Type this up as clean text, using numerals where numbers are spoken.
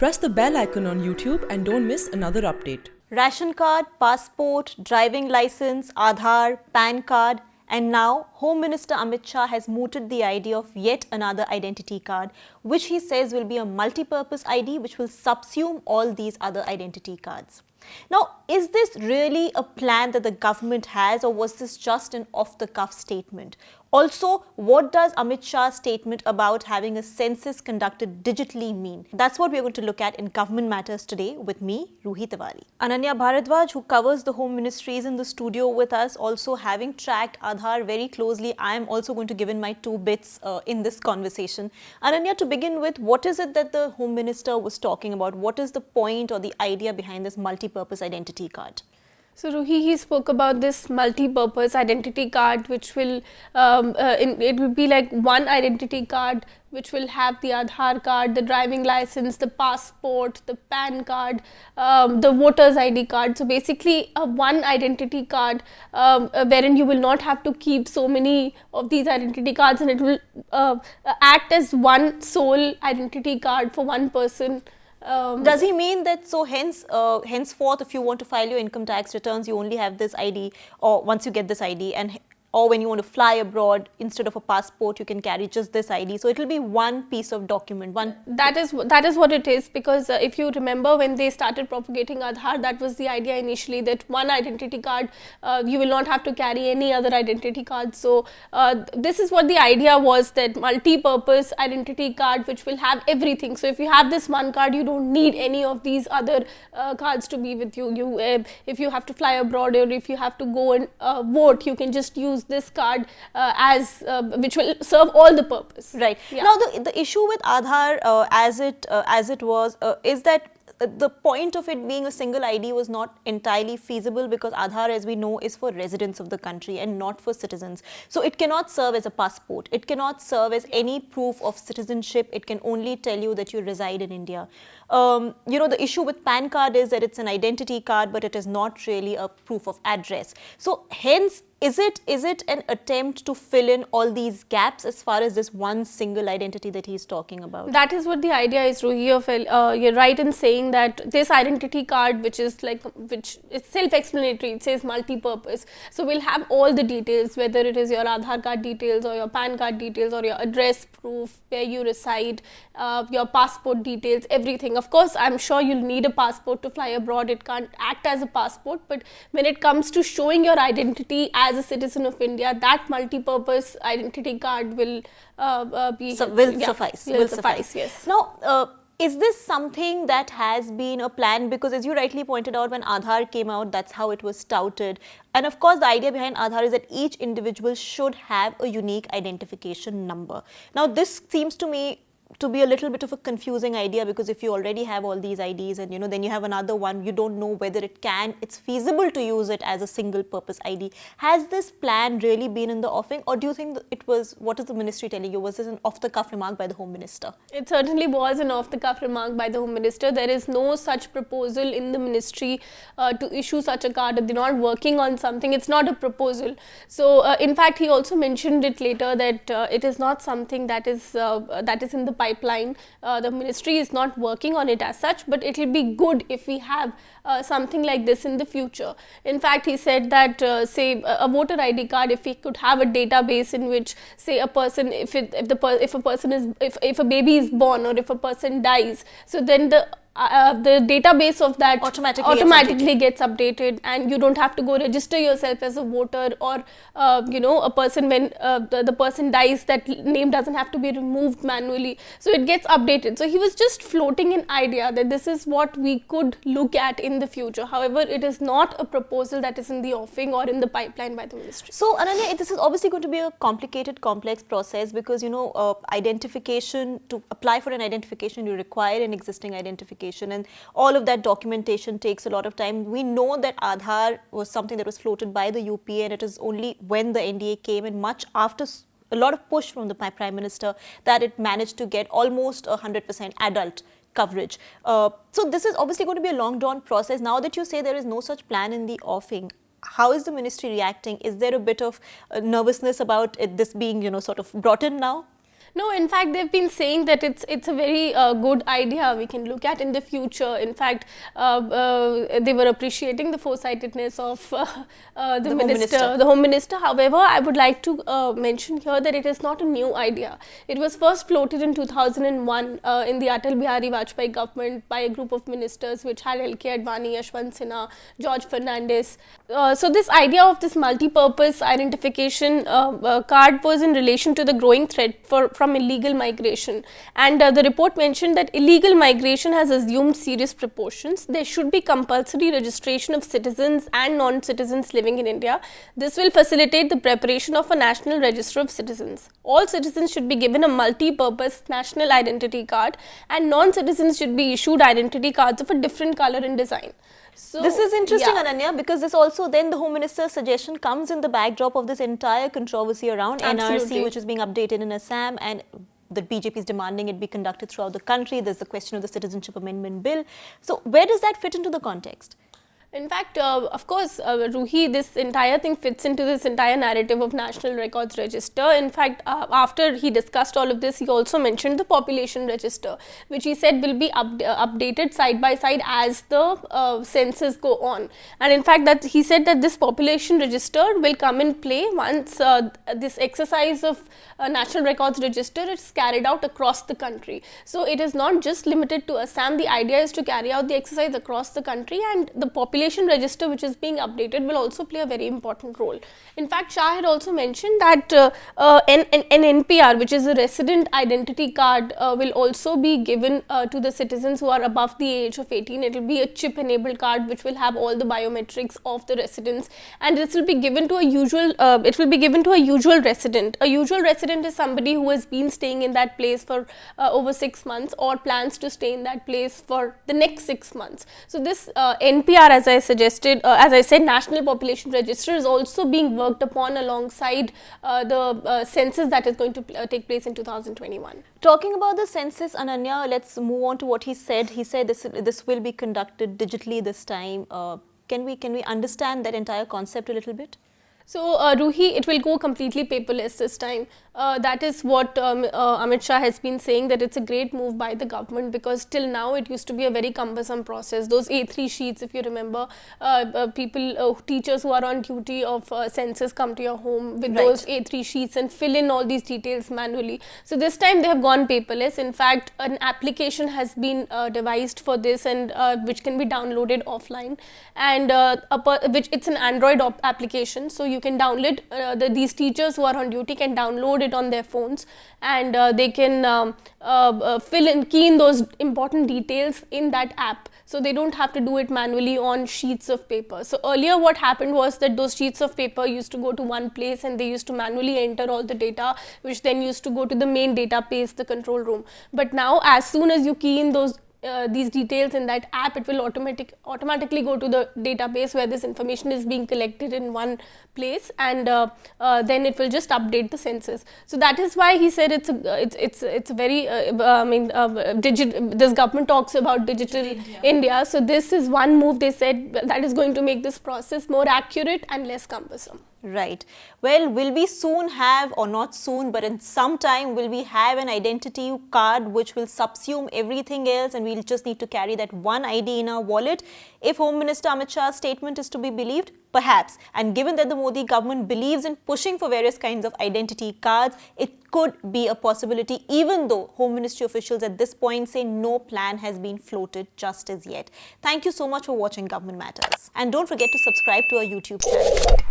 Press the bell icon on YouTube and don't miss another update. Ration card, passport, driving license, Aadhaar, PAN card, and now Home Minister Amit Shah has mooted the idea of yet another identity card, which he says will be a multi-purpose ID which will subsume all these other identity cards. Now, is this really a plan that the government has, or was this just an off-the-cuff statement? Also, what does Amit Shah's statement about having a census conducted digitally mean? That's what we're going to look at in Government Matters today with me, Ruhi Tiwari. Ananya Bharadwaj, who covers the Home Ministry, is in the studio with us, also having tracked Aadhaar very closely. I am also going to give in my 2 bits in this conversation. Ananya, to begin with, what is it that the Home Minister was talking about? What is the point or the idea behind this multi-purpose identity card? So Ruhi, he spoke about this multi-purpose identity card, which will, it will be like one identity card which will have the Aadhaar card, the driving license, the passport, the PAN card, the voter's ID card. So basically one identity card wherein you will not have to keep so many of these identity cards, and it will act as one sole identity card for one person. Does he mean that henceforth, if you want to file your income tax returns, you only have this ID, or once you get this ID, or when you want to fly abroad, instead of a passport, you can carry just this ID. So it will be one piece of document. That is what it is, because if you remember when they started propagating Aadhaar, that was the idea initially, that one identity card, you will not have to carry any other identity card. So this is what the idea was, that multi-purpose identity card which will have everything. So if you have this one card, you don't need any of these other cards to be with you. If you have to fly abroad, or if you have to go and vote, you can just use this card which will serve all the purpose. Right. Yeah. Now the issue with Aadhaar as it was is that the point of it being a single ID was not entirely feasible, because Aadhaar, as we know, is for residents of the country and not for citizens. So it cannot serve as a passport. It cannot serve as any proof of citizenship. It can only tell you that you reside in India. The issue with PAN card is that it's an identity card, but it is not really a proof of address. So hence, is it an attempt to fill in all these gaps as far as this one single identity that he's talking about? That is what the idea is, Ruhi. You're right in saying that this identity card, which is self-explanatory, it says multi-purpose. So we'll have all the details, whether it is your Aadhaar card details, or your PAN card details, or your address proof, where you reside, your passport details, everything. Of course, I'm sure you'll need a passport to fly abroad. It can't act as a passport, but when it comes to showing your identity as a citizen of India, that multi-purpose identity card will suffice. Will suffice. Yes. Now, is this something that has been a plan? Because as you rightly pointed out, when Aadhaar came out, that's how it was touted. And of course, the idea behind Aadhaar is that each individual should have a unique identification number. Now, this seems to me to be a little bit of a confusing idea, because if you already have all these IDs and then you have another one, you don't know whether it's feasible to use it as a single purpose ID. Has this plan really been in the offing, or do you think it was, what is the ministry telling you? Was this an off-the-cuff remark by the Home Minister? It certainly was an off-the-cuff remark by the Home Minister. There is no such proposal in the ministry to issue such a card. They're not working on something. It's not a proposal. So in fact, he also mentioned it later that it is not something that is in the pipeline. The ministry is not working on it as such, but it will be good if we have something like this in the future. In fact, he said that say a voter ID card, if we could have a database in which, say, a person, if a baby is born, or if a person dies, so then the database of that automatically gets updated, and you don't have to go register yourself as a voter, or a person, when the person dies, that name doesn't have to be removed manually, so it gets updated. So he was just floating an idea that this is what we could look at in the future. However, it is not a proposal that is in the offing or in the pipeline by the ministry. So Ananya, this is obviously going to be a complicated, complex process, because identification, to apply for an identification, you require an existing identification, and all of that documentation takes a lot of time. We know that Aadhaar was something that was floated by the UPA, and it is only when the NDA came, and much after a lot of push from the Prime Minister, that it managed to get almost 100% adult coverage. So this is obviously going to be a long drawn process. Now that you say there is no such plan in the offing, how is the ministry reacting? Is there a bit of nervousness about this being, sort of brought in now? No, in fact, they've been saying that it's a very good idea we can look at in the future. In fact, they were appreciating the foresightedness of the Home Minister. However, I would like to mention here that it is not a new idea. It was first floated in 2001 in the Atal Bihari Vajpayee government by a group of ministers which had L.K. Advani, Yashwant Sinha, George Fernandes. So this idea of this multi-purpose identification card was in relation to the growing threat from illegal migration, and the report mentioned that illegal migration has assumed serious proportions. There should be compulsory registration of citizens and non-citizens living in India. This will facilitate the preparation of a national register of citizens. All citizens should be given a multi-purpose national identity card, and non-citizens should be issued identity cards of a different color and design. So, this is interesting, Ananya, because this also then the Home Minister's suggestion comes in the backdrop of this entire controversy around NRC, which is being updated in Assam, and the BJP is demanding it be conducted throughout the country. There's the question of the Citizenship Amendment Bill. So where does that fit into the context? In fact, of course, Ruhi, this entire thing fits into this entire narrative of National Records Register. In fact, after he discussed all of this, he also mentioned the population register, which he said will be updated side by side as the census go on. And in fact, that he said that this population register will come in play once this exercise of National Records Register is carried out across the country. So it is not just limited to Assam. The idea is to carry out the exercise across the country, and the population register which is being updated will also play a very important role. In fact, Shah had also mentioned that an NPR, which is a resident identity card, will also be given to the citizens who are above the age of 18. It will be a chip enabled card which will have all the biometrics of the residents, and this will be given to a usual resident. A usual resident is somebody who has been staying in that place for over 6 months or plans to stay in that place for the next 6 months. So this NPR, as I suggested, as I said, National Population Register is also being worked upon alongside the census that is going to take place in 2021. Talking about the census, Ananya, let's move on to what he said. He said this will be conducted digitally this time. Can we understand that entire concept a little bit? So, Ruhi, it will go completely paperless this time. That is what Amit Shah has been saying, that it's a great move by the government, because till now it used to be a very cumbersome process. Those A3 sheets, if you remember, teachers who are on duty of census come to your home with those A3 sheets and fill in all these details manually. So this time they have gone paperless. In fact, an application has been devised for this, and which can be downloaded offline, and it's an Android application. So you can download, these teachers who are on duty can download it on their phones, and they can key in those important details in that app. So they don't have to do it manually on sheets of paper. So earlier what happened was that those sheets of paper used to go to one place, and they used to manually enter all the data, which then used to go to the main database, the control room. But now, as soon as you key in these details in that app, it will automatically go to the database where this information is being collected in one place, and then it will just update the census. So that is why he said it's a very this government talks about digital India. So this is one move, they said, that is going to make this process more accurate and less cumbersome. Right. Well, will we soon have, or not soon, but in some time, will we have an identity card which will subsume everything else, and we'll just need to carry that one ID in our wallet? If Home Minister Amit Shah's statement is to be believed, perhaps. And given that the Modi government believes in pushing for various kinds of identity cards, it could be a possibility, even though Home Ministry officials at this point say no plan has been floated just as yet. Thank you so much for watching Government Matters. And don't forget to subscribe to our YouTube channel.